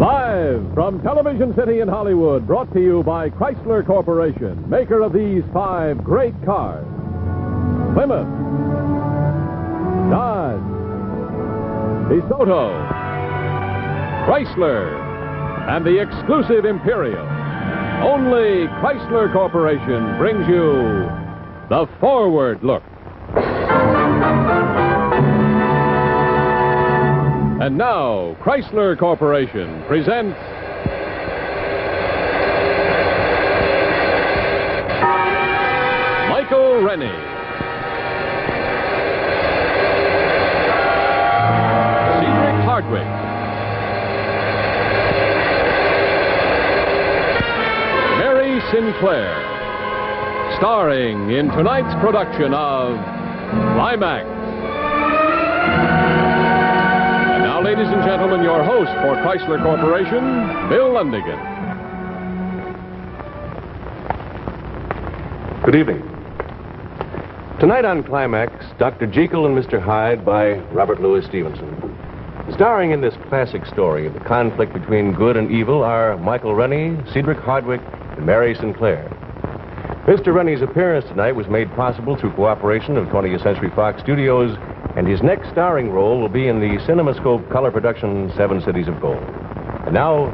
Live from Television City in Hollywood, brought to you by Chrysler Corporation, maker of these 5 great cars. Plymouth, Dodge, DeSoto, Chrysler, and the exclusive Imperial. Only Chrysler Corporation brings you the Forward Look. And now, Chrysler Corporation presents Michael Rennie. Cedric Hardwick. Mary Sinclair. Starring in tonight's production of Climax. Now, ladies and gentlemen, your host for Chrysler Corporation, Bill Lundigan. Good evening. Tonight on Climax, Dr. Jekyll and Mr. Hyde by Robert Louis Stevenson. Starring in this classic story of the conflict between good and evil are Michael Rennie, Cedric Hardwick, and Mary Sinclair. Mr. Rennie's appearance tonight was made possible through cooperation of 20th Century Fox Studios, and his next starring role will be in the CinemaScope color production 7 Cities of Gold. And now,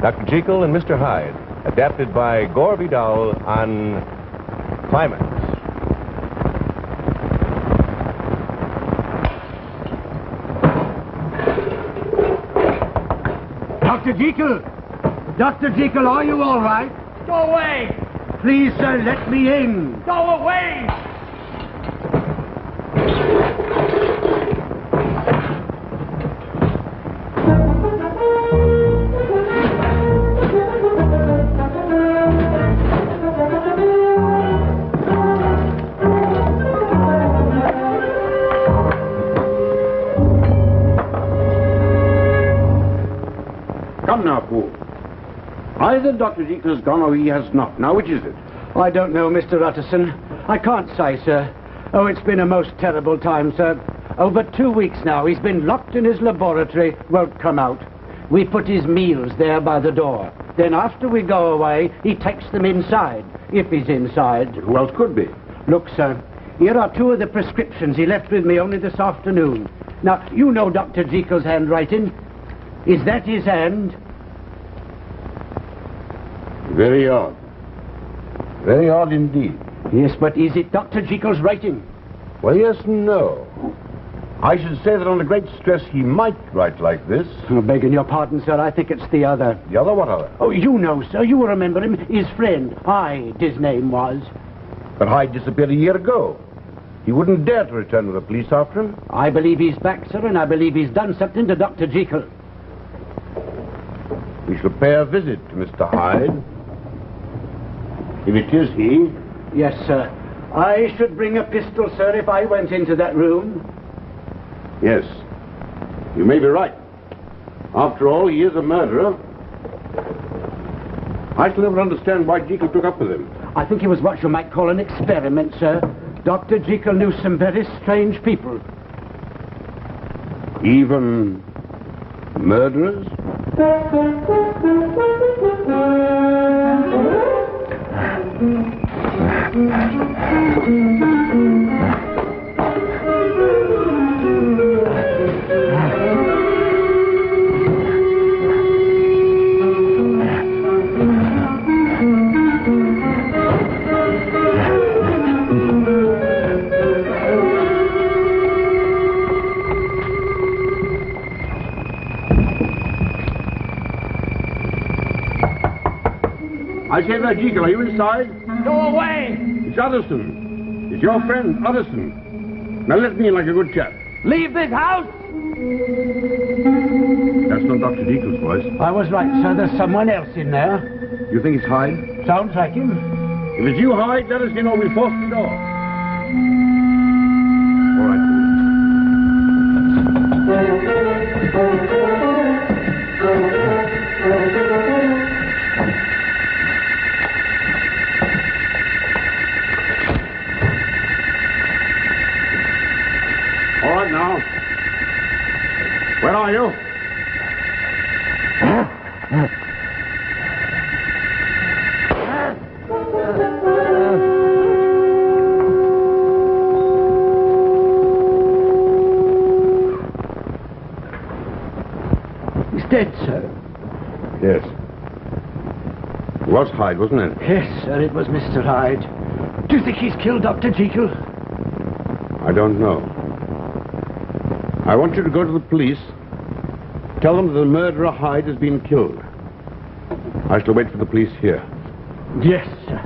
Dr. Jekyll and Mr. Hyde, adapted by Gore Vidal on Climax. Dr. Jekyll! Dr. Jekyll, are you all right? Go away! Please, sir, let me in. Go away! Come now, fool. Either Dr. Jekyll has gone or he has not. Now, which is it? I don't know, Mr. Utterson. I can't say, sir. Oh, it's been a most terrible time, sir. Over 2 weeks now, he's been locked in his laboratory, won't come out. We put his meals there by the door. Then after we go away, he takes them inside, if he's inside. Who else could be? Look, sir, here are 2 of the prescriptions he left with me only this afternoon. Now, you know Dr. Jekyll's handwriting. Is that his hand? Very odd. Very odd indeed. Yes, but is it Dr. Jekyll's writing? Well, yes and no. I should say that under great stress he might write like this. Oh, begging your pardon, sir, I think it's the other. The other? What other? Oh, you know, sir, you will remember him. His friend, Hyde, his name was. But Hyde disappeared a year ago. He wouldn't dare to return with the police after him. I believe he's back, sir, and I believe he's done something to Dr. Jekyll. We shall pay a visit to Mr. Hyde. If it is he. Yes, sir. I should bring a pistol, sir, if I went into that room. Yes. You may be right. After all, he is a murderer. I shall never understand why Jekyll took up with him. I think it was what you might call an experiment, sir. Dr. Jekyll knew some very strange people. Even murderers? I say there, Jekyll, are you inside? Go away! It's Utterson. It's your friend, Utterson. Now let me in like a good chap. Leave this house! That's not Dr. Jekyll's voice. I was right, sir. There's someone else in there. You think it's Hyde? Sounds like him. If it's you, Hyde, let us in or we'll force the door. All right. All right now. Where are you? He's dead, sir. Yes. It was Hyde, wasn't it? Yes, sir, it was Mr. Hyde. Do you think he's killed Dr. Jekyll? I don't know. I want you to go to the police. Tell them that the murderer Hyde has been killed. I shall wait for the police here. Yes, sir.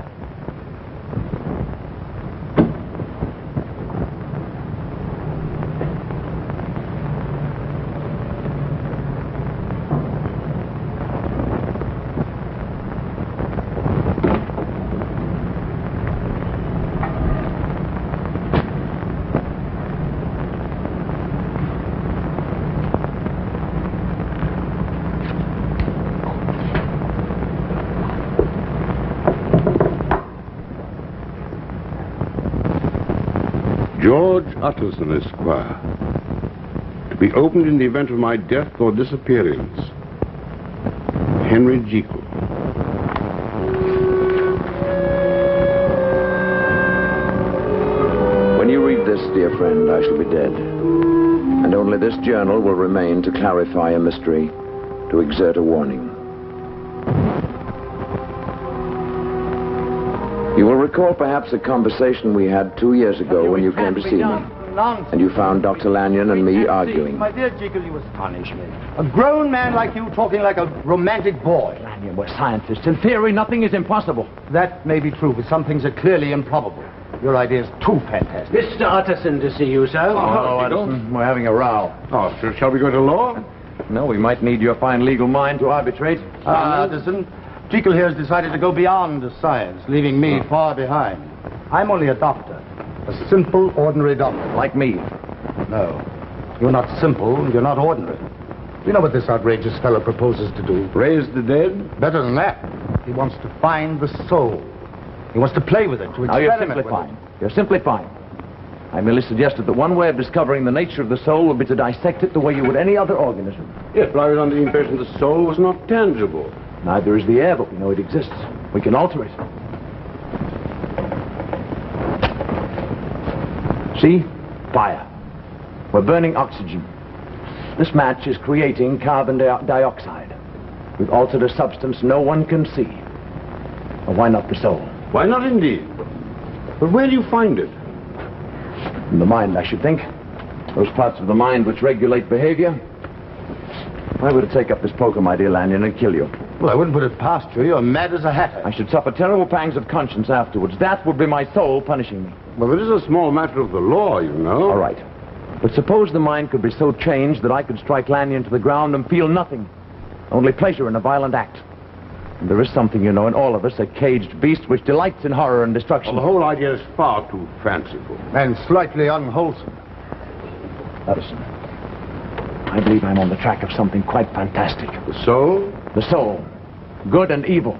George Utterson, Esquire. To be opened in the event of my death or disappearance. Henry Jeky. When you read this, dear friend, I shall be dead. And only this journal will remain to clarify a mystery, to exert a warning. You will recall perhaps a conversation we had 2 years ago when you came to see me. And you found Dr. Lanyon and me arguing. My dear Jekyll, you astonish me. A grown man like you talking like a romantic boy. Lanyon, we're scientists. In theory, nothing is impossible. That may be true, but some things are clearly improbable. Your idea is too fantastic. Mr. Utterson to see you, sir. Oh, Edison, we're having a row. Oh, so shall we go to law? No, we might need your fine legal mind to arbitrate. Addison, Jekyll here has decided to go beyond the science, leaving me far behind. I'm only a doctor. A simple, ordinary doctor. Like me. No. You're not simple, and you're not ordinary. You know what this outrageous fellow proposes to do? Raise the dead? Better than that. He wants to find the soul. He wants to play with it, to Now, you're experiment with simplifying. it. You're simplifying. I merely suggested that one way of discovering the nature of the soul would be to dissect it the way you would any other organism. Yes, but I was under the impression the soul was not tangible. Neither is the air, but we know it exists. We can alter it. See? Fire. We're burning oxygen. This match is creating carbon dioxide. We've altered a substance no one can see. Well, why not the soul? Why not indeed? But where do you find it? In the mind, I should think. Those parts of the mind which regulate behavior. If I were to take up this poker, my dear Lanyon, and kill you, Well, I wouldn't put it past you. You're mad as a hatter. I should suffer terrible pangs of conscience afterwards. That would be my soul punishing me. Well, it is a small matter of the law, you know. All right. But suppose the mind could be so changed that I could strike Lanyon to the ground and feel nothing. Only pleasure in a violent act. And there is something, you know, in all of us, a caged beast which delights in horror and destruction. Well, the whole idea is far too fanciful. And slightly unwholesome. Edison, I believe I'm on the track of something quite fantastic. The soul? The soul. Good and evil.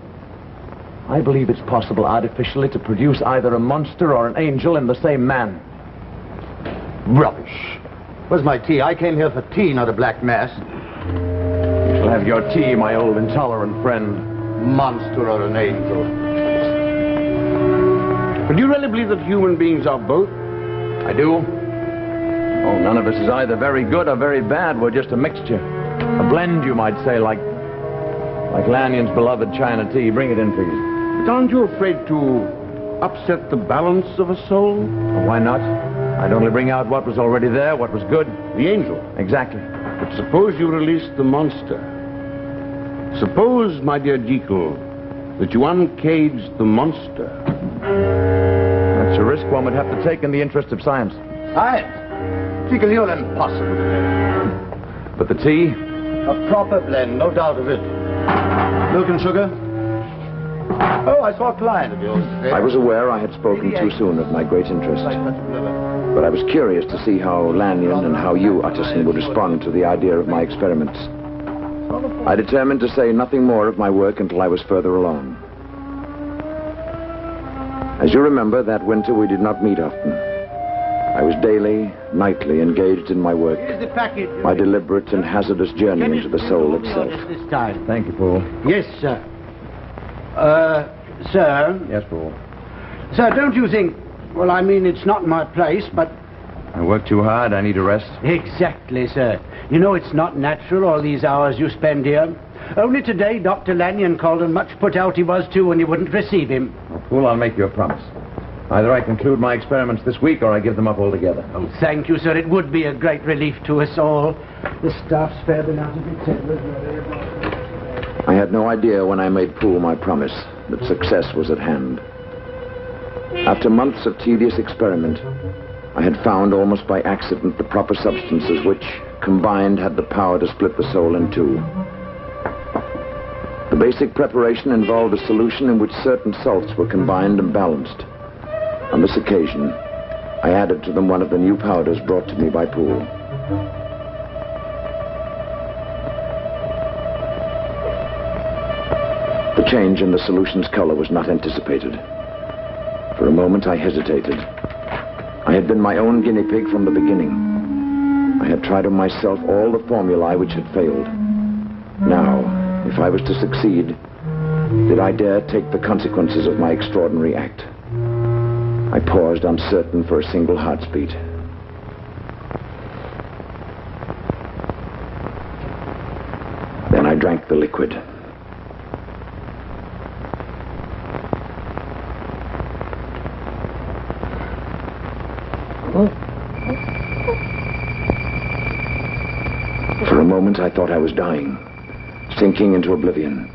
I believe it's possible artificially to produce either a monster or an angel in the same man. Rubbish. Where's my tea? I came here for tea, not a black mass. You shall have your tea, my old intolerant friend. Monster or an angel. But do you really believe that human beings are both? I do. Oh, none of us is either very good or very bad. We're just a mixture. A blend, you might say, like Lanyon's beloved China tea. Bring it in, please. But aren't you afraid to upset the balance of a soul? Well, why not? I'd only bring out what was already there, what was good. The angel. Exactly. But suppose you release the monster. Suppose, my dear Jekyll, that you uncage the monster. That's a risk one would have to take in the interest of science. Hyde. Jekyll, you're impossible. But the tea? A proper blend, no doubt of it. Milk and sugar? Oh, I saw a client of yours today. I was aware I had spoken too soon of my great interest. But I was curious to see how Lanyon and how you, Utterson, would respond to the idea of my experiments. I determined to say nothing more of my work until I was further along. As you remember, that winter we did not meet often. I was daily, nightly engaged in my work, Here's the package. my deliberate and hazardous journey into the soul itself. This time. Thank you, Paul. Yes, sir. Sir. Yes, Paul. Sir, don't you think... Well, I mean, it's not my place, but... I work too hard. I need a rest. Exactly, sir. You know, it's not natural, all these hours you spend here. Only today, Dr. Lanyon called and much put out he was, too, when you wouldn't receive him. Well, Paul, I'll make you a promise. Either I conclude my experiments this week or I give them up altogether. Oh, thank you, sir. It would be a great relief to us all. The staff's fair been out of its head. I had no idea when I made Poole my promise that success was at hand. After months of tedious experiment, I had found almost by accident the proper substances which, combined, had the power to split the soul in two. The basic preparation involved a solution in which certain salts were combined and balanced. On this occasion, I added to them one of the new powders brought to me by Poole. The change in the solution's color was not anticipated. For a moment, I hesitated. I had been my own guinea pig from the beginning. I had tried on myself all the formulae which had failed. Now, if I was to succeed, did I dare take the consequences of my extraordinary act? I paused, uncertain, for a single heartbeat. Then I drank the liquid. For a moment, I thought I was dying, sinking into oblivion.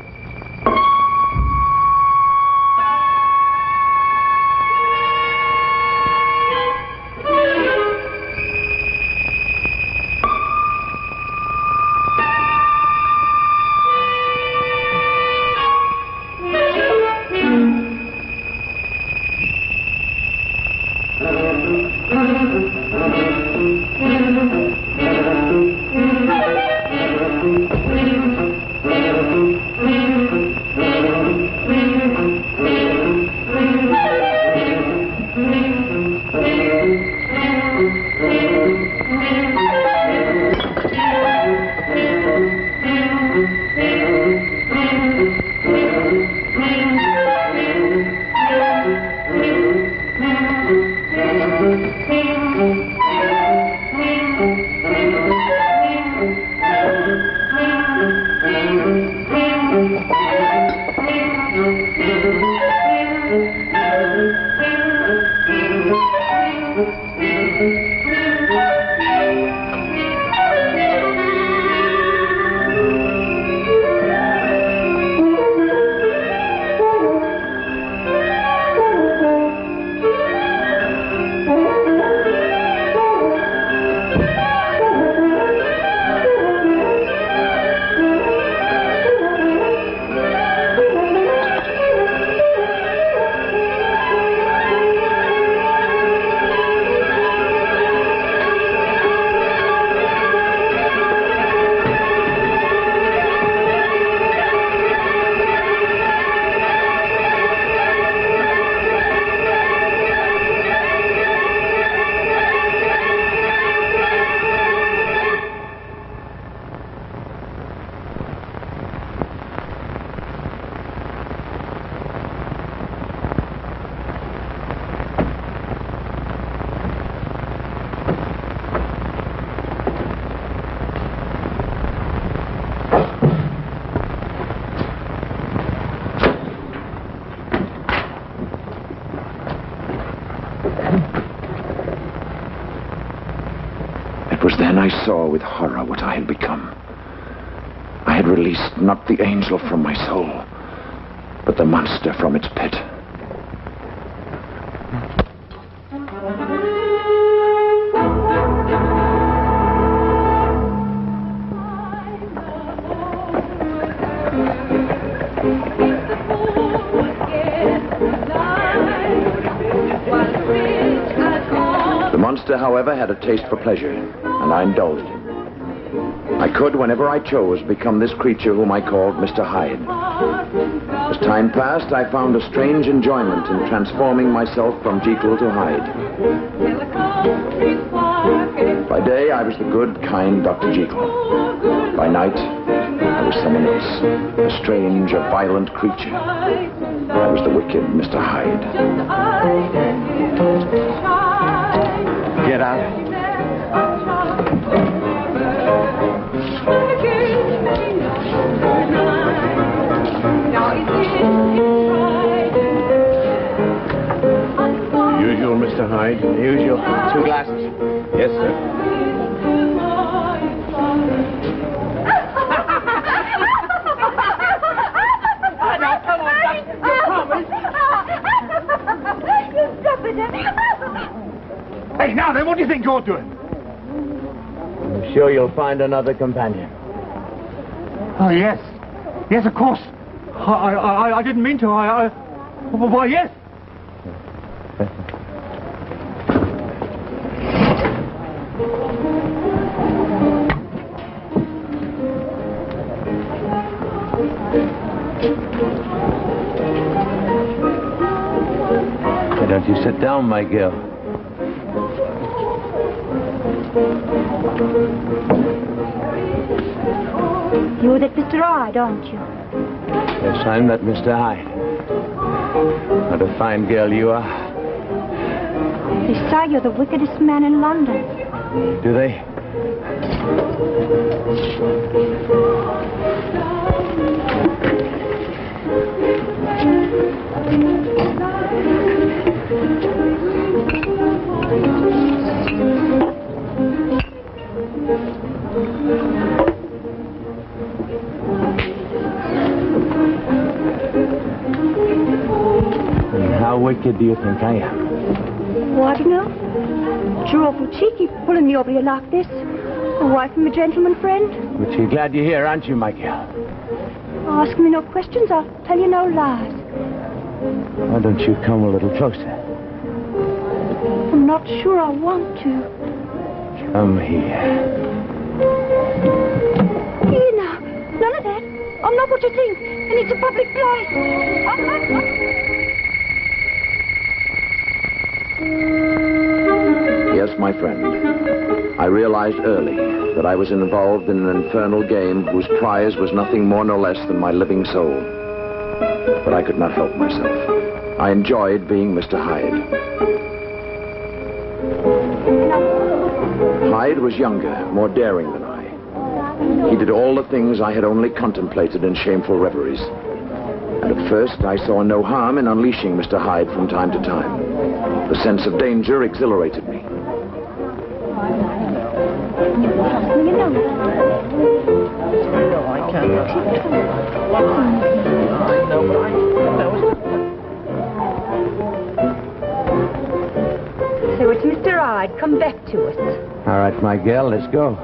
It was then I saw with horror what I had become. I had released not the angel from my soul, but the monster from its pit. The monster, however, had a taste for pleasure, and I indulged him. I could, whenever I chose, become this creature whom I called Mr. Hyde. As time passed, I found a strange enjoyment in transforming myself from Jekyll to Hyde. By day, I was the good, kind Dr. Jekyll. By night, I was someone else. A strange, a violent creature. I was the wicked Mr. Hyde. Get out. Usual, Mr. Hyde. Usual. 2 glasses. Yes, sir. Now, come on, Doctor. You promised. You stop it. Hey, now then, what do you think you're doing? I'm sure you'll find another companion. Oh, yes. Yes, of course. I didn't mean to. Why, yes. Why don't you sit down, my girl? You're that Mr. Hyde, aren't you? Yes, I'm that Mr. Hyde. What a fine girl you are. They say you're the wickedest man in London. Do they? How wicked do you think I am? Oh, I don't know. But you're awful cheeky pulling me over here like this. Away from a gentleman friend. But you're glad you're here, aren't you, my girl? Ask me no questions, I'll tell you no lies. Why don't you come a little closer? I'm not sure I want to. Come here. Here now, none of that. I'm not what you think, and it's a public place. Yes, my friend. I realized early that I was involved in an infernal game whose prize was nothing more nor less than my living soul. But I could not help myself. I enjoyed being Mr. Hyde. Hyde was younger, more daring than I. He did all the things I had only contemplated in shameful reveries. And at first, I saw no harm in unleashing Mr. Hyde from time to time. The sense of danger exhilarated me. So it's Mr. Hyde. Come back to us. All right, my girl, let's go.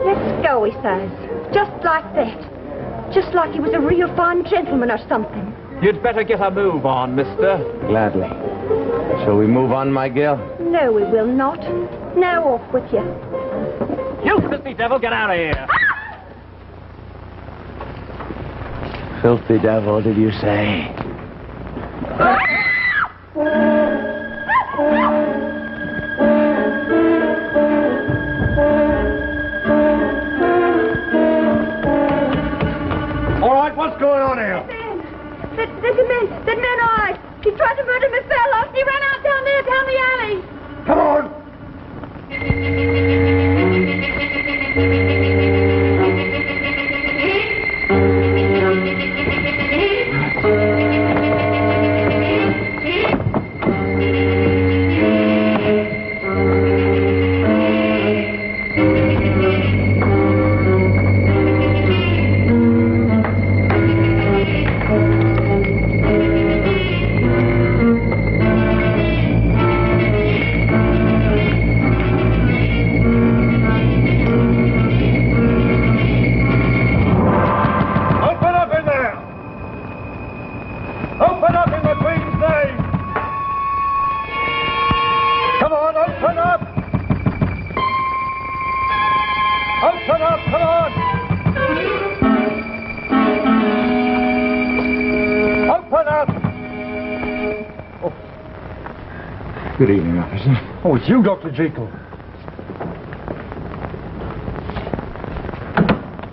Let's go, he says. Just like that. Just like he was a real fine gentleman or something. You'd better get a move on, mister. Gladly. Shall we move on, my girl? No, we will not. Now off with you. You filthy devil, get out of here. Filthy devil, did you say? All right, what's going on here? That man Hyde. He tried to murder Miss Bella. He ran out down there, down the alley. Come on. Good evening, officer. Oh, it's you, Dr. Jekyll.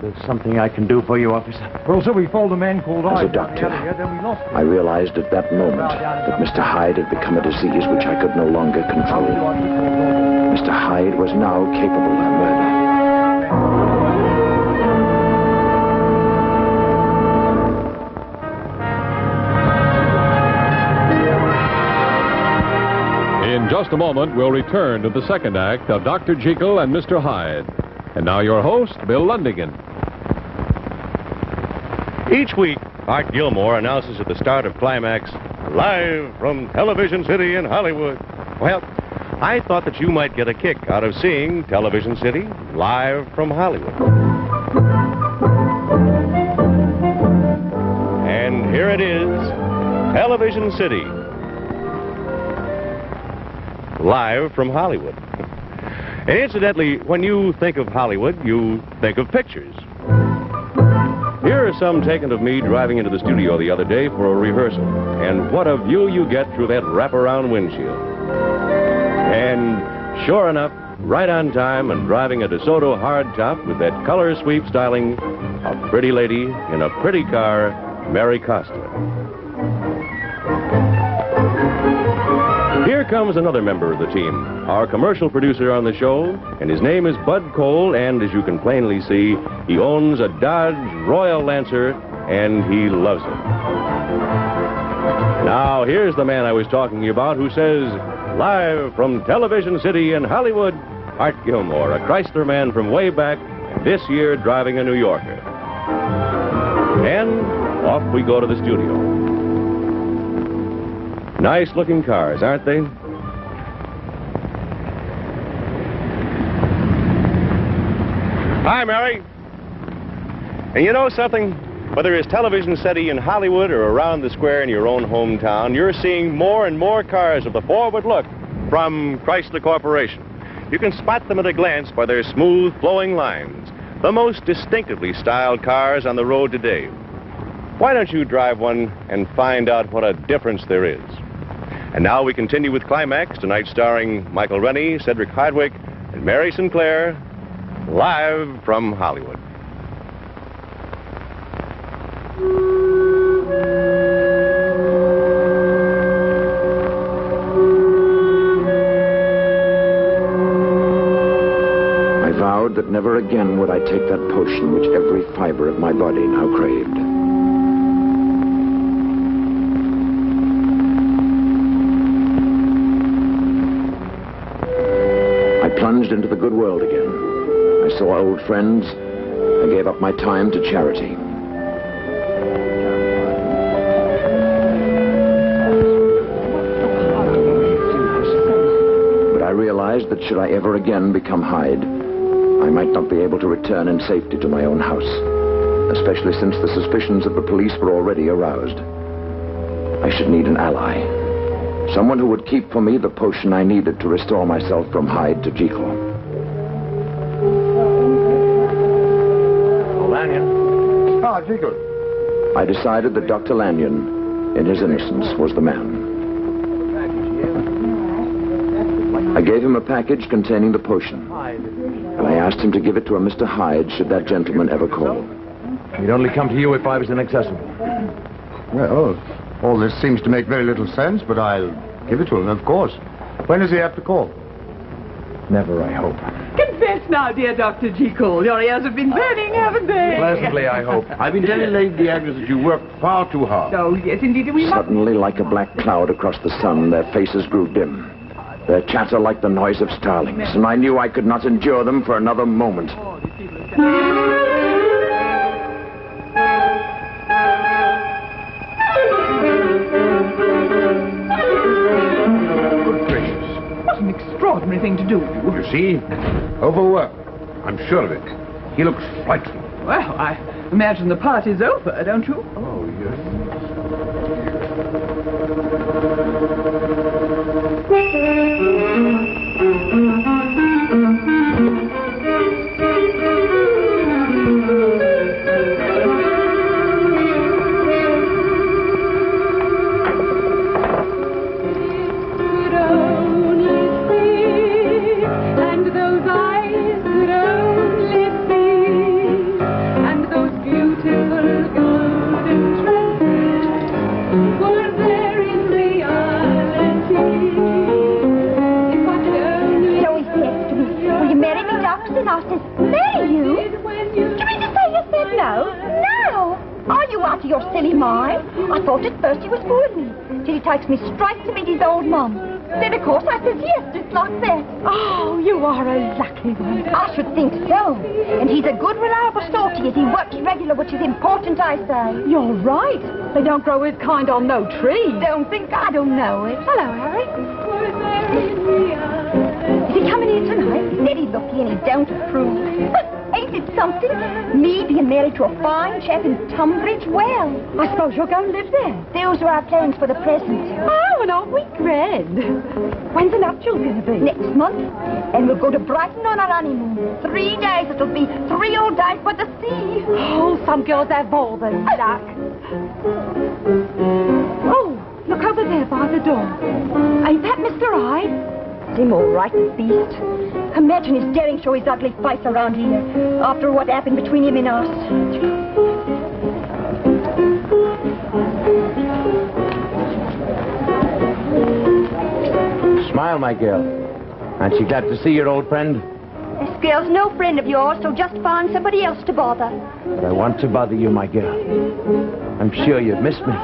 There's something I can do for you, officer. Well, sir, we followed a man called As a Hyde. doctor, Then we lost him. I realized at that moment that Mr. Hyde had become a disease which I could no longer control. Mr. Hyde was now capable of murder. In just a moment, we'll return to the second act of Dr. Jekyll and Mr. Hyde. And now your host, Bill Lundigan. Each week, Art Gilmore announces at the start of Climax, live from Television City in Hollywood. Well, I thought that you might get a kick out of seeing Television City live from Hollywood. And here it is, Television City, live from Hollywood. And incidentally, when you think of Hollywood, you think of pictures. Here are some taken of me driving into the studio the other day for a rehearsal. And what a view you get through that wraparound windshield. And sure enough, right on time and driving a DeSoto hardtop with that color sweep styling, a pretty lady in a pretty car, Mary Costa. Here comes another member of the team, our commercial producer on the show, and his name is Bud Cole, and as you can plainly see, he owns a Dodge Royal Lancer, and he loves it. Now, here's the man I was talking about who says, live from Television City in Hollywood, Art Gilmore, a Chrysler man from way back, and this year driving a New Yorker. And off we go to the studio. Nice-looking cars, aren't they? Hi, Mary. And you know something? Whether it's Television City in Hollywood or around the square in your own hometown, you're seeing more and more cars with a forward look from Chrysler Corporation. You can spot them at a glance by their smooth, flowing lines. The most distinctively styled cars on the road today. Why don't you drive one and find out what a difference there is? And now we continue with Climax, tonight starring Michael Rennie, Cedric Hardwick, and Mary Sinclair, live from Hollywood. I vowed that never again would I take that potion which every fiber of my body now craved. I plunged into the good world again. I saw old friends. I gave up my time to charity. But I realized that should I ever again become Hyde, I might not be able to return in safety to my own house, especially since the suspicions of the police were already aroused. I should need an ally. Someone who would keep for me the potion I needed to restore myself from Hyde to Jekyll. Oh, Lanyon. Ah, Jekyll. I decided that Dr. Lanyon, in his innocence, was the man. I gave him a package containing the potion, and I asked him to give it to a Mr. Hyde should that gentleman ever call. He'd only come to you if I was inaccessible. Well, all this seems to make very little sense, but I'll give it to him, of course. When does he have to call? Never, I hope. Confess now, dear Dr. Jekyll. Your ears have been burning, haven't they? Pleasantly, I hope. I've been telling Lady Agnes that you work far too hard. Oh, yes, indeed. We must... Suddenly, like a black cloud across the sun, their faces grew dim. Their chatter like the noise of starlings, and I knew I could not endure them for another moment. What an extraordinary thing to do. You see? Overwork. I'm sure of it. He looks frightful. Well, I imagine the party's over, don't you? Oh, yes. Are you out of your silly mind? I thought at first he was fooling me, till he takes me straight to meet his old mum. Then, of course, I says yes, just like that. Oh, you are a lucky one. I should think so. And he's a good, reliable sort he is. He works regular, which is important, I say. You're right. They don't grow his kind on no tree. Don't think I don't know it. Hello, Harry. Is he coming in tonight? Steady looking and he don't approve. But ain't it something? Me being married to a fine chap in Tunbridge? Well, I suppose you're going to live there. those are our plans for the present. Oh, and aren't we grand? When's the nuptials going to be? Next month. And we'll go to Brighton on our honeymoon. 3 days. It'll be 3 old days by the sea. Oh, some girls have all the luck. Oh, look over there by the door. Ain't that Mr. Hyde? Him all right, the beast. Imagine his daring show his ugly face around here after what happened between him and us. Smile, my girl. Aren't you glad to see your old friend? This girl's no friend of yours, so just find somebody else to bother. But I want to bother you, my girl. I'm sure you've missed me.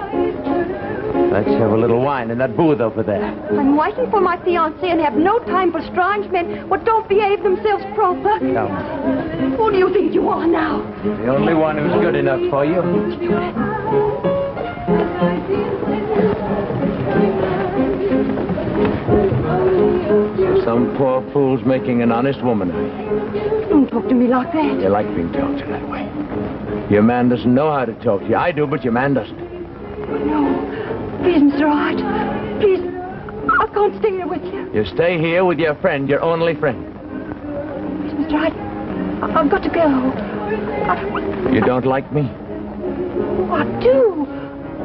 Let's have a little wine in that booth over there. I'm waiting for my fiancé and have no time for strange men what don't behave themselves proper. Come. Who do you think you are now? The only one who's good enough for you. Some poor fool's making an honest woman of you. Don't talk to me like that. You like being talked to that way. Your man doesn't know how to talk to you. I do, but your man doesn't. No. Please, Mr. Hyde. Please. I can't stay here with you. You stay here with your friend, your only friend. Please, Mr. Hyde. I've got to go. You don't like me? I do.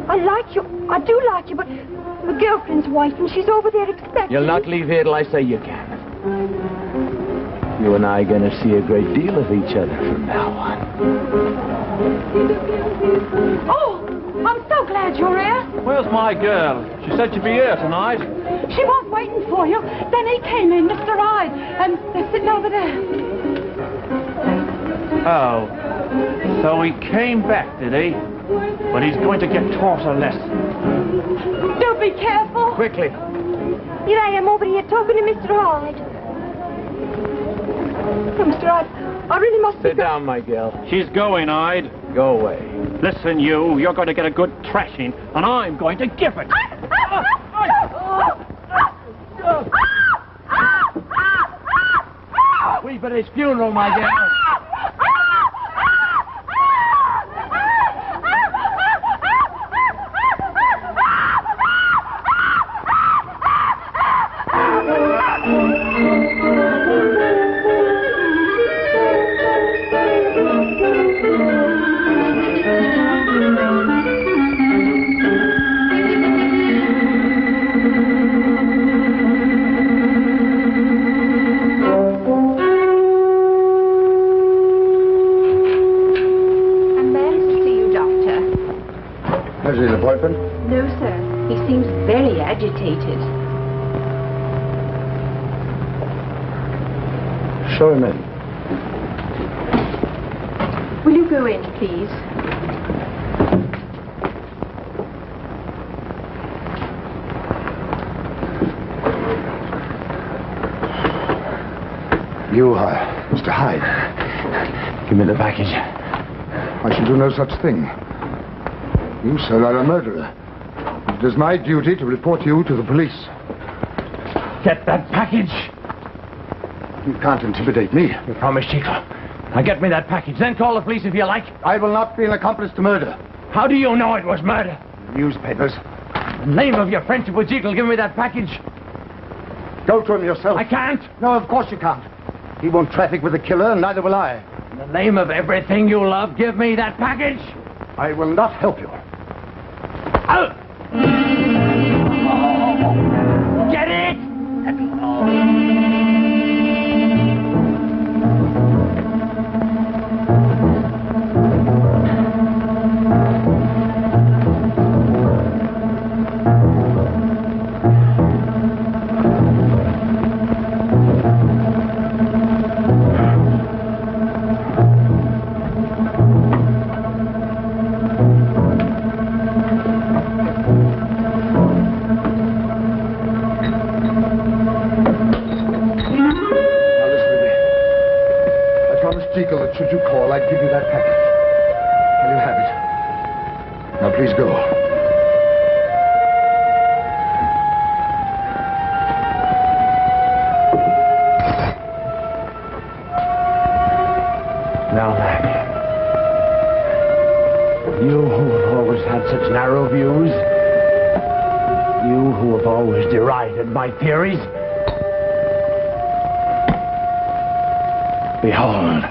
I like you. I do like you, but my girlfriend's wife, and she's over there expecting. You'll not leave here till I say you can. You and I are going to see a great deal of each other from now on. Oh, I'm so glad you're here. Where's my girl? She said she'd be here tonight. She was waiting for you. Then he came in, Mr. Hyde, and they're sitting over there. Oh. So he came back, did he? But he's going to get taught a lesson. Do be careful. Quickly. Here I am over here talking to Mr. Hyde. Oh, Mr. Hyde, I really must Sit down, my girl. She's going, Hyde. Go away. Listen, you're going to get a good thrashing, and I'm going to give it. Weep at his funeral, my girl. No, sir. He seems very agitated. Show him in. Will you go in, please? You, Mr. Hyde. Give me the package. I shall do no such thing. You, sir, are a murderer. It is my duty to report you to the police. Get that package. You can't intimidate me. You promised, Chico. Now get me that package. Then call the police if you like. I will not be an accomplice to murder. How do you know it was murder? Newspapers. In the name of your friendship with Jeky, give me that package. Go to him yourself. I can't. No, of course you can't. He won't traffic with a killer, and neither will I. In the name of everything you love, give me that package. I will not help you. Get it! please go. Now, Lanny, you who have always had such narrow views, you who have always derided my theories, behold.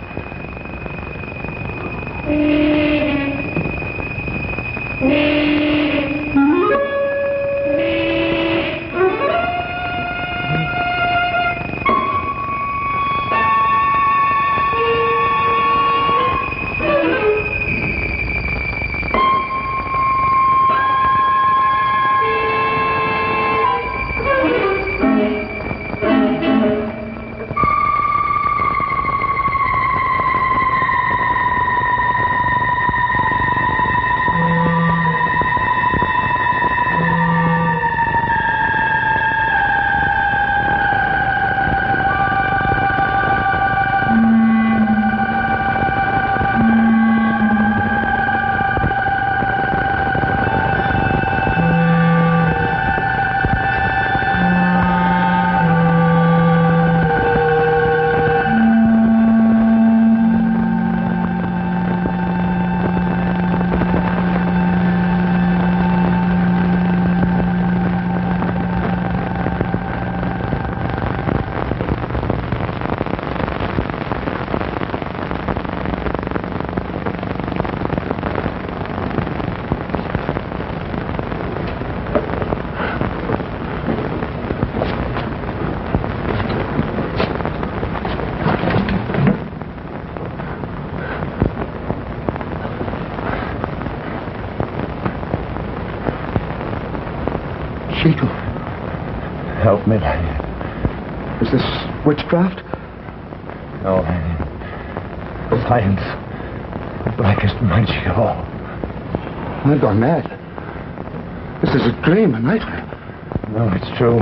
Jeky, Help me, Lanny. is this witchcraft? No, Lanny. Science. The blackest magic of all. I've gone mad. This is a dream, a nightmare. No, it's true.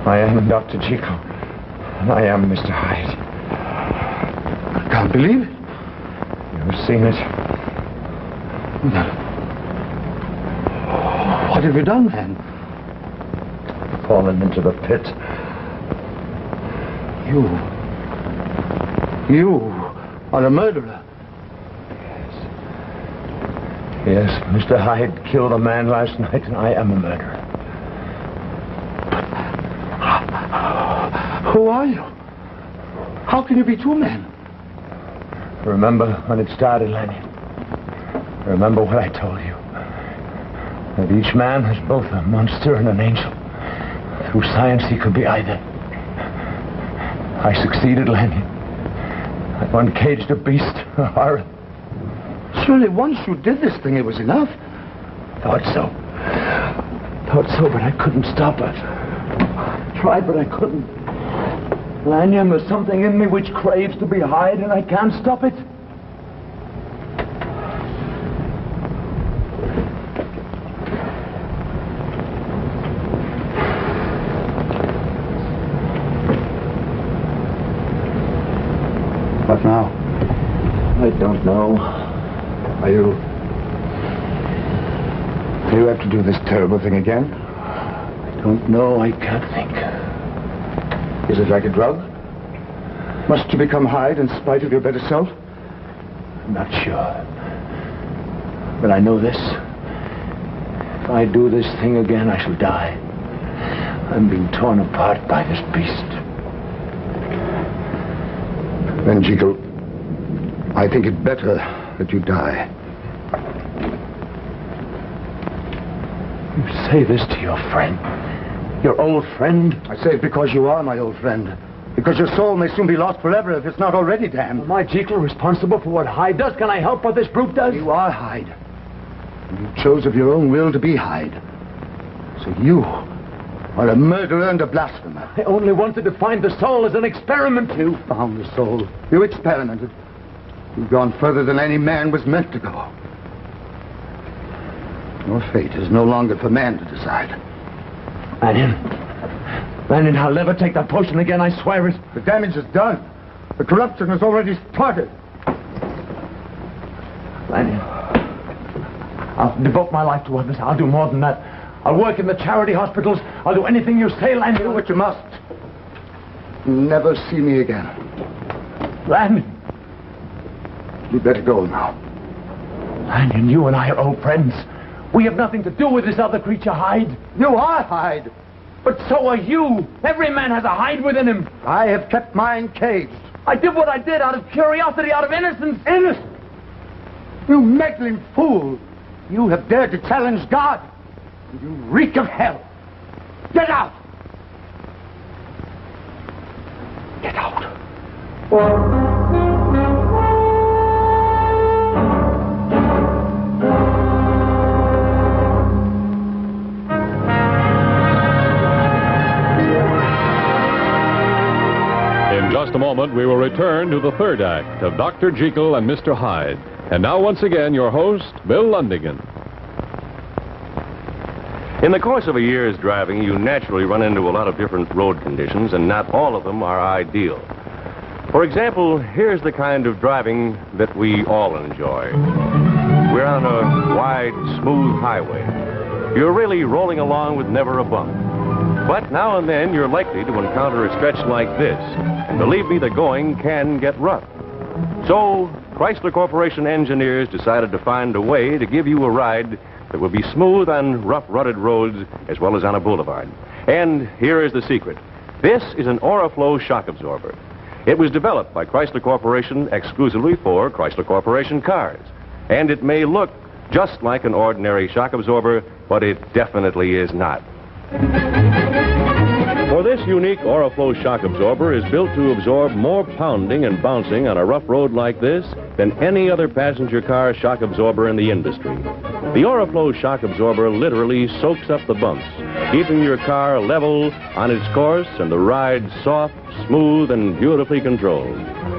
I am Dr. Jeky. And I am Mr. Hyde. I can't believe it. You've seen it. What have you done, man? Fallen into the pit. You are a murderer. Yes, Mr. Hyde killed a man last night, and I am a murderer. Who are you? How can you be two men? Remember when it started, Lanny? Remember what I told you? That each man is both a monster and an angel. Through science, he could be either. I succeeded, Lanny. I uncaged a beast, a horror. Surely once you did this thing, it was enough. Thought so, but I couldn't stop it. Tried, but I couldn't. Lanyon, there's something in me which craves to be Hyde, and I can't stop it. What now? I don't know. Do you have to do this terrible thing again? I don't know. I can't think. Is it like a drug? Must you become Hyde in spite of your better self? I'm not sure. But I know this. If I do this thing again, I shall die. I'm being torn apart by this beast. Then, Jeky, I think it better that you die. You say this to your friend? Your old friend? I say it because you are my old friend. Because your soul may soon be lost forever if it's not already damned. Am I, Jeky, responsible for what Hyde does? Can I help what this brute does? You are Hyde. And you chose of your own will to be Hyde. So you are a murderer and a blasphemer. I only wanted to find the soul as an experiment. You found the soul. You experimented. You've gone further than any man was meant to go. Your fate is no longer for man to decide. Lanyon, I'll never take that potion again, I swear it. The damage is done. The corruption has already started. Lanyon, I'll devote my life to others. I'll do more than that. I'll work in the charity hospitals. I'll do anything you say, Lanyon. Do what you must. Never see me again. Lanyon. You'd better go now. Lanyon, you and I are old friends. We have nothing to do with this other creature, Hyde. You are Hyde. But so are you. Every man has a Hyde within him. I have kept mine caged. I did what I did out of curiosity, out of innocence. Innocent? You meddling fool. You have dared to challenge God. You reek of hell. Get out! Get out. In just a moment, we will return to the third act of Dr. Jekyll and Mr. Hyde. And now, once again, your host, Bill Lundigan. In the course of a year's driving, you naturally run into a lot of different road conditions, and not all of them are ideal. For example, here's the kind of driving that we all enjoy. We're on a wide, smooth highway. You're really rolling along with never a bump. But now and then, you're likely to encounter a stretch like this. And believe me, the going can get rough. So, Chrysler Corporation engineers decided to find a way to give you a ride that will be smooth on rough, rutted roads as well as on a boulevard. And here is the secret. This is an Oriflow shock absorber. It was developed by Chrysler Corporation exclusively for Chrysler Corporation cars. And it may look just like an ordinary shock absorber, but it definitely is not. For this unique Oriflow shock absorber is built to absorb more pounding and bouncing on a rough road like this than any other passenger car shock absorber in the industry. The Oriflow shock absorber literally soaks up the bumps, keeping your car level on its course and the ride soft, smooth, and beautifully controlled.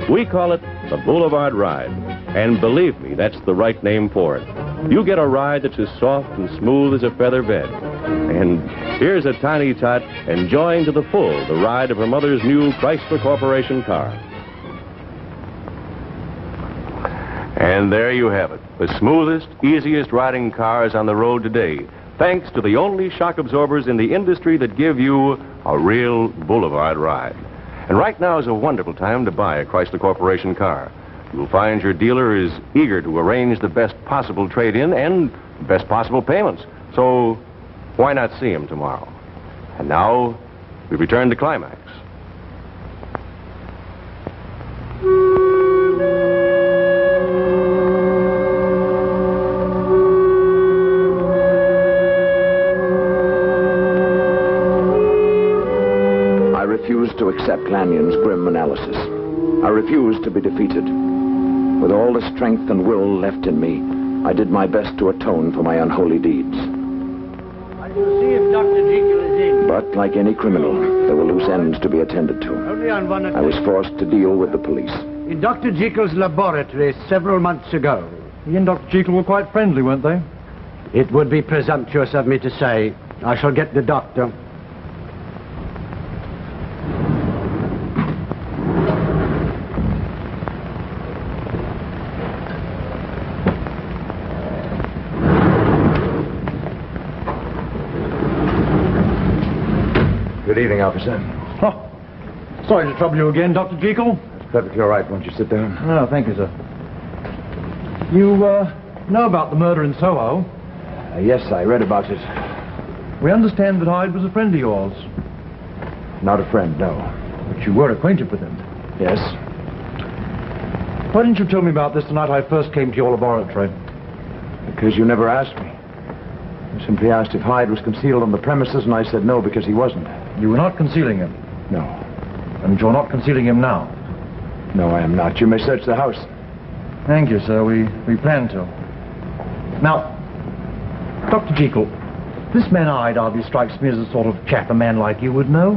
We call it the Boulevard Ride. And believe me, that's the right name for it. You get a ride that's as soft and smooth as a feather bed. And here's a tiny tot enjoying to the full the ride of her mother's new Chrysler Corporation car. And there you have it. The smoothest, easiest riding cars on the road today, thanks to the only shock absorbers in the industry that give you a real boulevard ride. And right now is a wonderful time to buy a Chrysler Corporation car. You'll find your dealer is eager to arrange the best possible trade-in and best possible payments. So why not see him tomorrow? And now, we return to Climax. I refused to accept Lanyon's grim analysis. I refused to be defeated. With all the strength and will left in me, I did my best to atone for my unholy deeds. I will see if Dr. Jekyll is in. But like any criminal, there were loose ends to be attended to. Only on one I was forced to deal with the police. In Dr. Jekyll's laboratory several months ago. He and Dr. Jekyll were quite friendly, weren't they? It would be presumptuous of me to say. I shall get the doctor. Good evening, officer. Oh, sorry to trouble you again, Dr. Jekyll. That's perfectly all right. Won't you sit down? Oh, thank you, sir. You, know about the murder in Soho? Yes, I read about it. We understand that Hyde was a friend of yours. Not a friend, no. But you were acquainted with him. Yes? Why didn't you tell me about this the night I first came to your laboratory? Because you never asked me. You simply asked if Hyde was concealed on the premises, and I said no, because he wasn't. You were not concealing him? No. And you're not concealing him now? No, I am not. You may search the house. Thank you, sir. We plan to. Now, Dr. Jekyll, this man Hyde hardly strikes me as the sort of chap a man like you would know.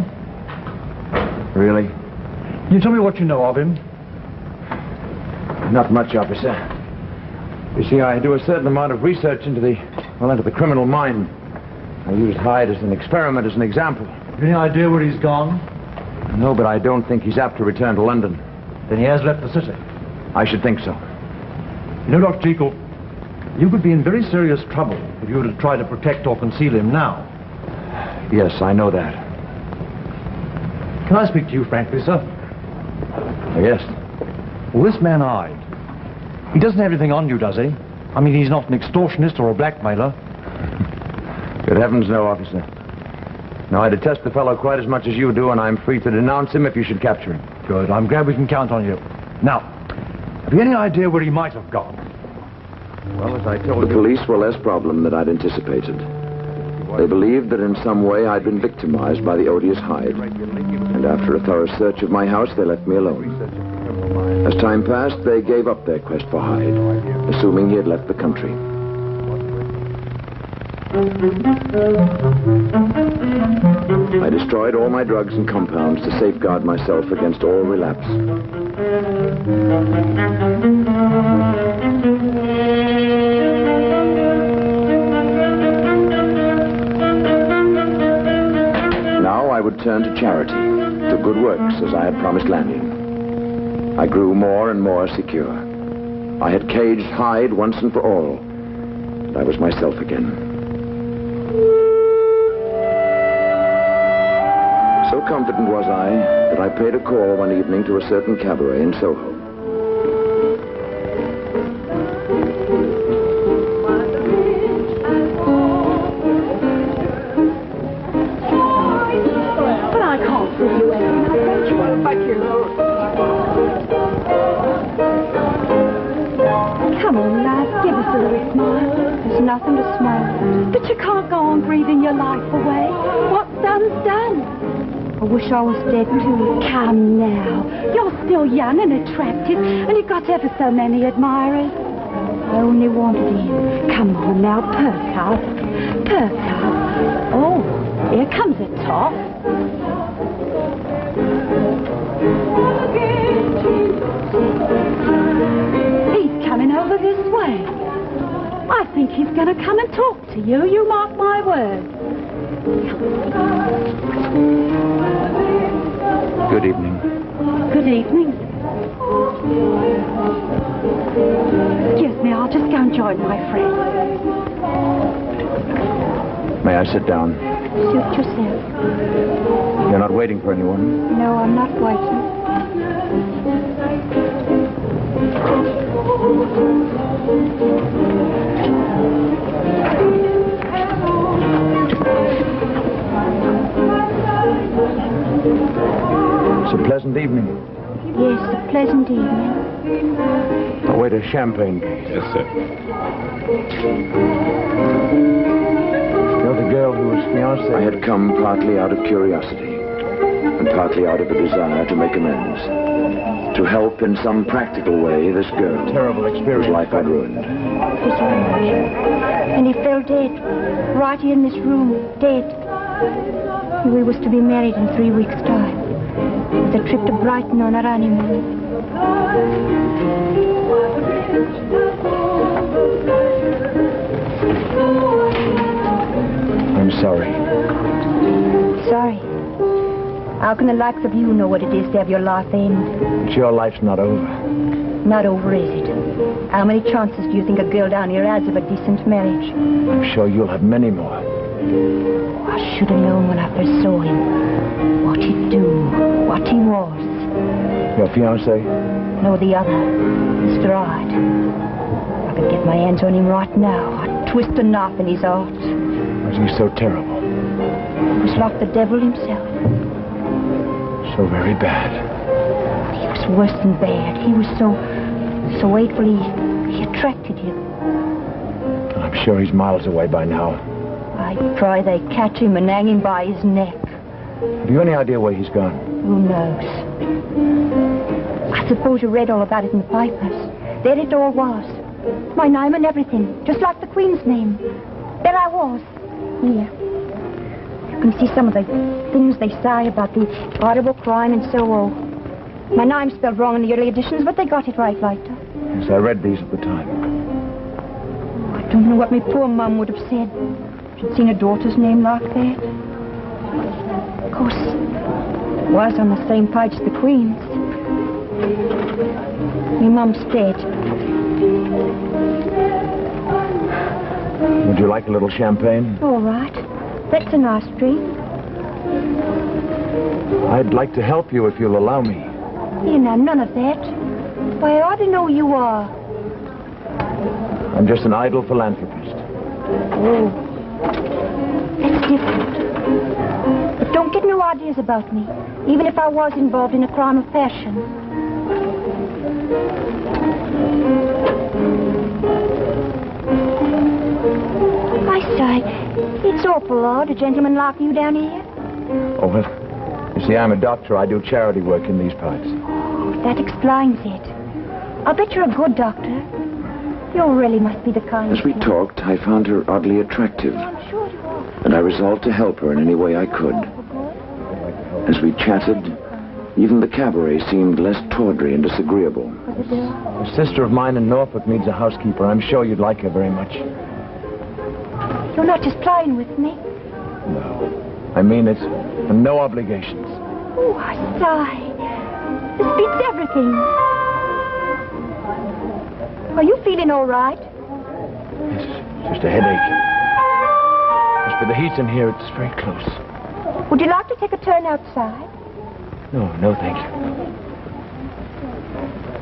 Really? Can you tell me what you know of him? Not much, officer. You see, I do a certain amount of research into the criminal mind. I used Hyde as an experiment, as an example. Any idea where he's gone? No, but I don't think he's apt to return to London. Then he has left the city? I should think so. You know, Dr. Jekyll, you could be in very serious trouble if you were to try to protect or conceal him now. Yes, I know that. Can I speak to you frankly, sir? Yes. Well, this man Hyde, he doesn't have anything on you, does he? I mean, he's not an extortionist or a blackmailer. Good heavens, no, officer. No, I detest the fellow quite as much as you do, and I'm free to denounce him if you should capture him. Good. I'm glad we can count on you. Now, have you any idea where he might have gone? Well, as I told you... The police were less problem than I'd anticipated. They believed that in some way I'd been victimized by the odious Hyde. And after a thorough search of my house, they left me alone. As time passed, they gave up their quest for Hyde, assuming he had left the country. I destroyed all my drugs and compounds to safeguard myself against all relapse. Now I would turn to charity, to good works, as I had promised Lanyon. I grew more and more secure. I had caged Hyde once and for all, and I was myself again. So confident was I that I paid a call one evening to a certain cabaret in Soho. But I can't see you anymore. But you... Come on, lad, give us a little smile. There's nothing to smile at. But you can't go on breathing your life away. What's done's done. I wish I was dead too. Come now. You're still young and attractive, and you've got ever so many admirers. I only wanted him. Come on now, perk up. Perk up. Oh, here comes a top. He's coming over this way. I think he's going to come and talk to you. You mark my words. Good evening. Good evening. Excuse me, I'll just go and join my friend. May I sit down? Suit yourself. You're not waiting for anyone? No, I'm not waiting. It's a pleasant evening. Yes, a pleasant evening. I'll wait a champagne case. Yes, sir. You're the girl who was fiancée. I had come partly out of curiosity and partly out of a desire to make amends. To help in some practical way this girl. Terrible experience. Whose life I'd ruined. And he fell dead. Right here in this room. Dead. We was to be married in 3 weeks' time. With a trip to Brighton on our honeymoon. I'm sorry. Sorry. How can the likes of you know what it is to have your life end? But your life's not over. Not over, is it? How many chances do you think a girl down here has of a decent marriage? I'm sure you'll have many more. Oh, I should have known when I first saw him. What he'd do. What he was. Your fiancé? No, the other. Mr. Hyde. I could get my hands on him right now. I'd twist a knife in his heart. Was he so terrible? He was like the devil himself. So very bad. He was worse than bad. He was so hateful, he attracted you. I'm sure he's miles away by now. I pray they catch him and hang him by his neck. Have you any idea where he's gone? Who knows? I suppose you read all about it in the papers. There it all was. My name and everything, just like the Queen's name. There I was. Here. You can see some of the things they say about the horrible crime in Soho. My name's spelled wrong in the early editions, but they got it right later. Yes, I read these at the time. I don't know what my poor mum would have said if she'd seen her daughter's name like that. Of course, it was on the same page as the Queen's. My mum's dead. you like a little champagne? All right. That's a nice drink. I'd like to help you if you'll allow me. You know, none of that. Why, I ought to know who you are. I'm just an idle philanthropist. Oh. That's different. But don't get no ideas about me, even if I was involved in a crime of passion. I say, it's awful odd, a gentleman like you down here. Oh, well, you see, I'm a doctor. I do charity work in these parts. That explains it. I bet you're a good doctor. You really must be the kind As we talked, I found her oddly attractive, I'm sure you are. and I resolved to help her in any way I could. As we chatted, even the cabaret seemed less tawdry and disagreeable. A sister of mine in Norfolk needs a housekeeper. I'm sure you'd like her very much. You're not just playing with me. No. I mean it, and no obligations. Oh, I say. This beats everything. Are you feeling all right? Yes, just a headache. As for the heat in here, it's very close. Would you like to take a turn outside? No, thank you.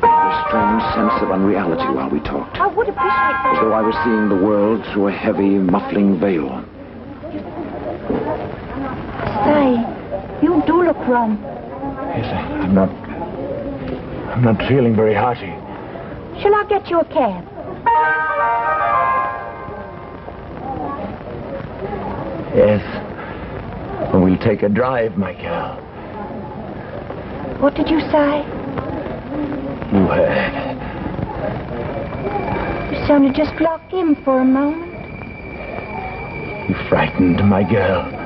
A strange sense of unreality while we talked. I would appreciate As that. though I was seeing the world through a heavy, muffling veil. Say, you do look rum. Yes, I'm not feeling very hearty. Shall I get you a cab? Yes. And we'll take a drive, my girl. What did you say? You heard. You sounded just like him for a moment. You frightened my girl.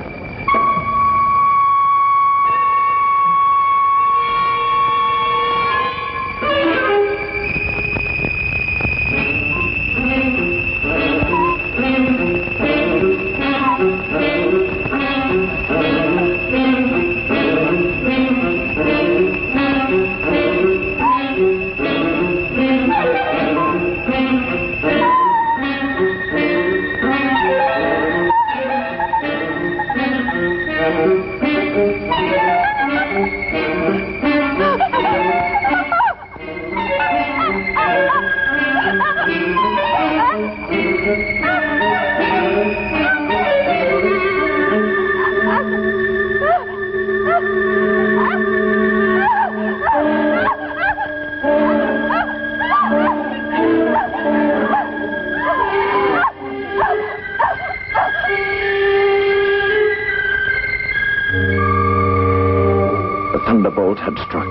Thunderbolt had struck.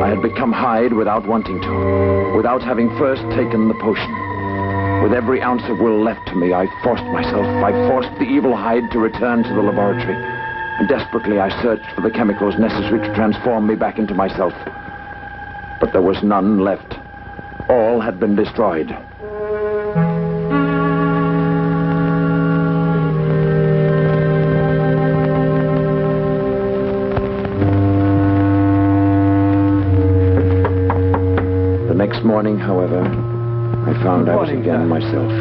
I had become Hyde without wanting to, without having first taken the potion. With every ounce of will left to me, I forced the evil Hyde to return to the laboratory. And desperately, I searched for the chemicals necessary to transform me back into myself. But there was none left. All had been destroyed. Next morning, however, I found I was again myself.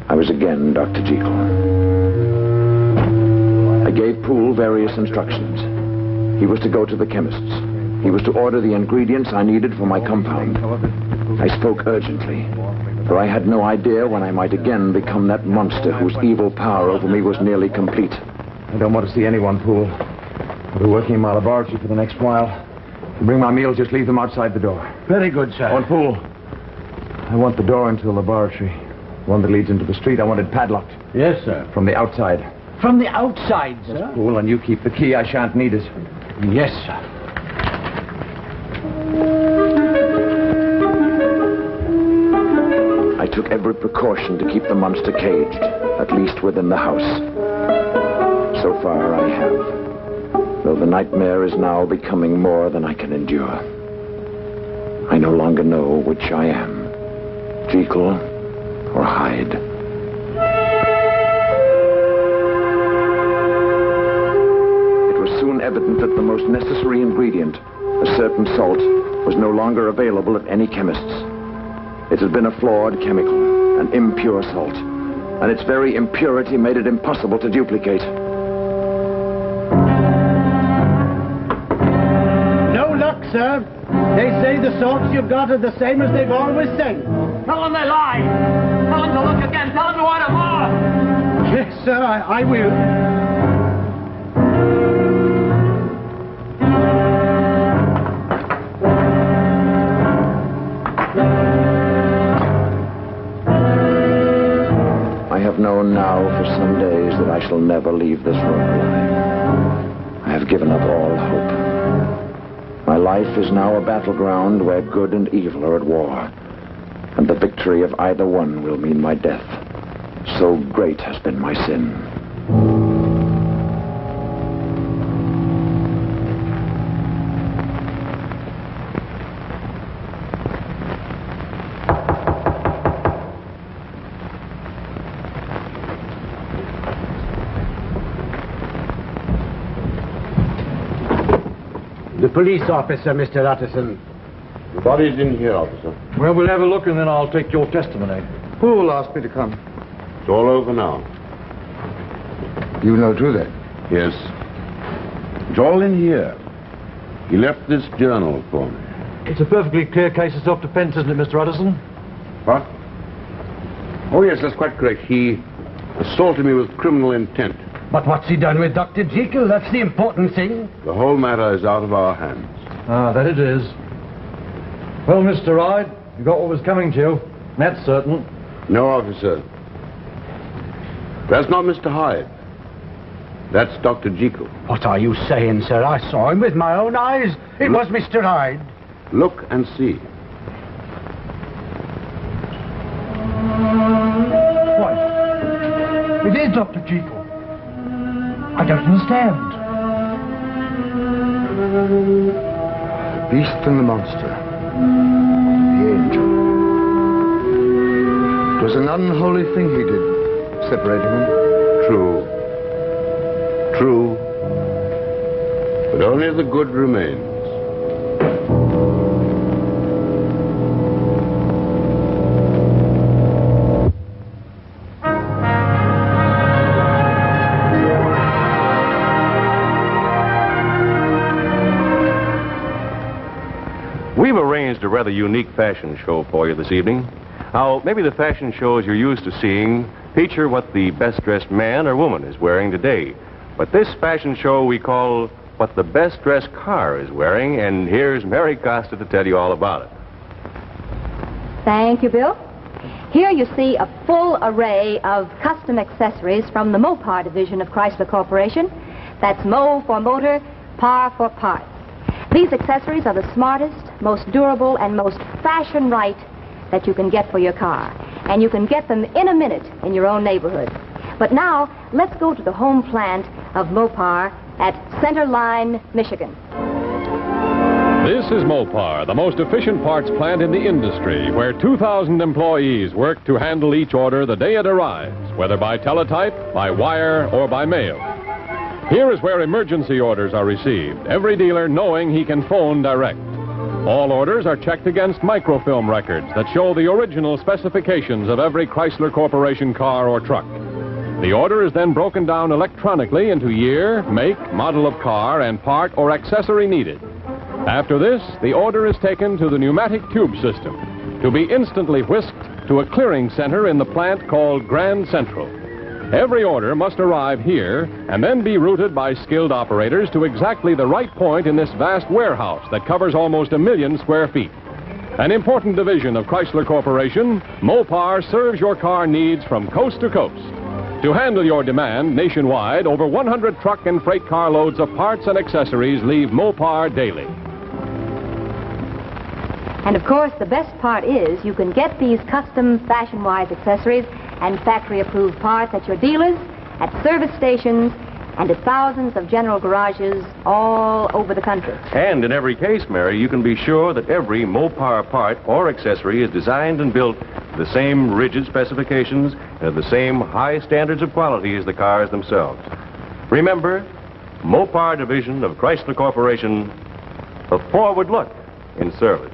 I was again Dr. Jekyll. I gave Poole various instructions. He was to go to the chemist's. He was to order the ingredients I needed for my compound. I spoke urgently, for I had no idea when I might again become that monster whose evil power over me was nearly complete. I don't want to see anyone, Poole. I'll be working in my laboratory for the next while. If you bring my meals, just leave them outside the door. Very good, sir. Oh, and Poole, I want the door into the laboratory. One that leads into the street, I want it padlocked. Yes, sir. From the outside. From the outside, sir? Yes, Poole, and you keep the key. I shan't need it. Yes, sir. I took every precaution to keep the monster caged, at least within the house. So far, I have. Though the nightmare is now becoming more than I can endure. I no longer know which I am, Jekyll or Hyde. It was soon evident that the most necessary ingredient, a certain salt, was no longer available at any chemist's. It had been a flawed chemical, an impure salt, and its very impurity made it impossible to duplicate. No luck, sir. They say the salts you've got are the same as they've always said. Tell them they lie. Tell them to look again. Tell them to order more. Yes, sir, I will. I have known now for some days that I shall never leave this room alive. I have given up all hope. My life is now a battleground where good and evil are at war, and the victory of either one will mean my death. So great has been my sin. The police officer, Mr. Utterson. The body's in here, officer. Well, we'll have a look and then I'll take your testimony. Who will ask me to come? It's all over now. You know too, then? Yes. It's all in here. He left this journal for me. It's a perfectly clear case of self-defense, isn't it, Mr. Utterson? What? Oh, yes, that's quite correct. He assaulted me with criminal intent. But what's he done with Dr. Jekyll? That's the important thing. The whole matter is out of our hands. Ah, that it is. Well, Mr. Hyde, you got what was coming to you. That's certain. No, officer. That's not Mr. Hyde. That's Dr. Jekyll. What are you saying, sir? I saw him with my own eyes. It was Mr. Hyde. Look and see. What? It is Dr. Jekyll. I don't understand. The beast and the monster. The angel. It was an unholy thing he did, separating them. True. True. But only the good remains. We've arranged a rather unique fashion show for you this evening. Now, maybe the fashion shows you're used to seeing feature what the best-dressed man or woman is wearing today. But this fashion show we call What the Best-Dressed Car is Wearing, and here's Mary Costa to tell you all about it. Thank you, Bill. Here you see a full array of custom accessories from the Mopar division of Chrysler Corporation. That's Mo for motor, Par for parts. These accessories are the smartest, most durable, and most fashion-right that you can get for your car. And you can get them in a minute in your own neighborhood. But now, let's go to the home plant of Mopar at Center Line, Michigan. This is Mopar, the most efficient parts plant in the industry, where 2,000 employees work to handle each order the day it arrives, whether by teletype, by wire, or by mail. Here is where emergency orders are received, every dealer knowing he can phone direct. All orders are checked against microfilm records that show the original specifications of every Chrysler Corporation car or truck. The order is then broken down electronically into year, make, model of car, and part or accessory needed. After this, the order is taken to the pneumatic tube system to be instantly whisked to a clearing center in the plant called Grand Central. Every order must arrive here and then be routed by skilled operators to exactly the right point in this vast warehouse that covers almost 1 million square feet. An important division of Chrysler Corporation, Mopar serves your car needs from coast to coast. To handle your demand nationwide, over 100 truck and freight car loads of parts and accessories leave Mopar daily. And of course, the best part is you can get these custom fashion-wise accessories and factory-approved parts at your dealers, at service stations, and at thousands of general garages all over the country. And in every case, Mary, you can be sure that every Mopar part or accessory is designed and built to the same rigid specifications and the same high standards of quality as the cars themselves. Remember, Mopar division of Chrysler Corporation, a forward look in service.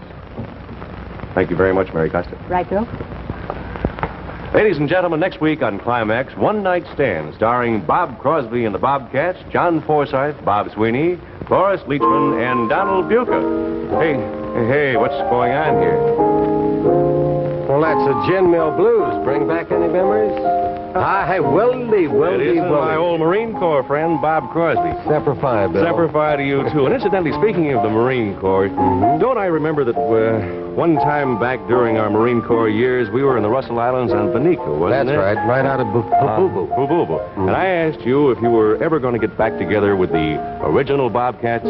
Thank you very much, Mary Costa. Right, Bill? Ladies and gentlemen, next week on Climax, One Night Stand, starring Bob Crosby and the Bobcats, John Forsythe, Bob Sweeney, Cloris Leachman, and Donald Buca. Hey, what's going on here? Well, that's a Gin Mill Blues. Bring back any memories? Hi, Wildy. It is my old Marine Corps friend, Bob Crosby. Semper Fi, Bill. Semper Fi to you, too. And incidentally, speaking of the Marine Corps, don't I remember that one time back during our Marine Corps years, we were in the Russell Islands on Benico, wasn't it? That's right out of Bububu. And I asked you if you were ever going to get back together with the original Bobcats.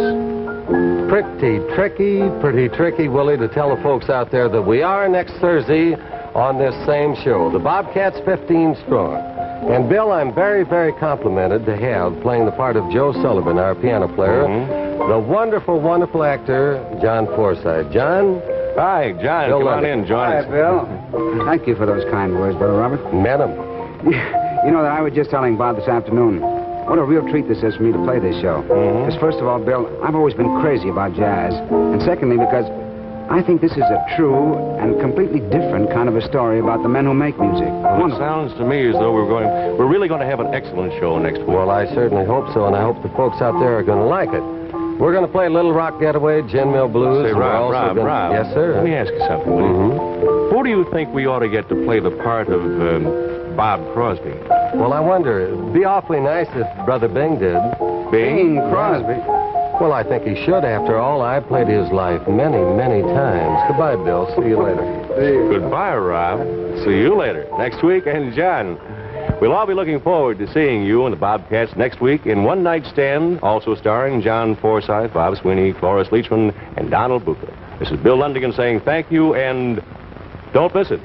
Pretty tricky, Willie, to tell the folks out there that we are next Thursday on this same show, the Bobcats 15 Strong. And, Bill, I'm very, very complimented to have, playing the part of Joe Sullivan, our piano player, the wonderful, wonderful actor, John Forsythe. John? Hi, John. Bill Come on in, join us. Hi, Bill. Thank you for those kind words, Brother Robert. Met him. You know, I was just telling Bob this afternoon, what a real treat this is for me to play this show. Because first of all, Bill, I've always been crazy about jazz. And secondly, because I think this is a true and completely different kind of a story about the men who make music. Well, it sounds to me as though we're really going to have an excellent show next week. Well, I certainly hope so, and I hope the folks out there are going to like it. We're going to play Little Rock Getaway, Gin Mill Blues. Say, Rob. Yes, sir. Let me ask you something, will you? Who do you think we ought to get to play the part of Bob Crosby? Well, I wonder. It'd be awfully nice if Brother Bing did. Bing Crosby? Well, I think he should. After all, I played his life many, many times. Goodbye, Bill. See you later. Goodbye, Rob. See you later. Next week, and John. We'll all be looking forward to seeing you and the Bobcats next week in One Night Stand, also starring John Forsythe, Bob Sweeney, Cloris Leachman, and Donald Buca. This is Bill Lundigan saying thank you, and don't miss it.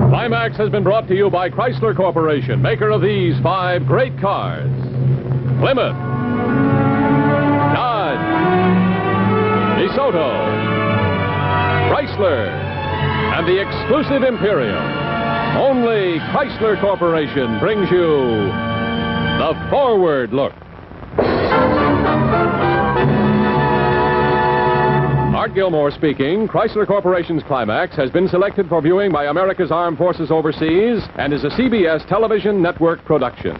Climax has been brought to you by Chrysler Corporation, maker of these 5 great cars. Plymouth, Dodge, DeSoto, Chrysler, and the exclusive Imperial. Only Chrysler Corporation brings you the Forward Look. Art Gilmore speaking. Chrysler Corporation's Climax has been selected for viewing by America's Armed Forces overseas and is a CBS television network production.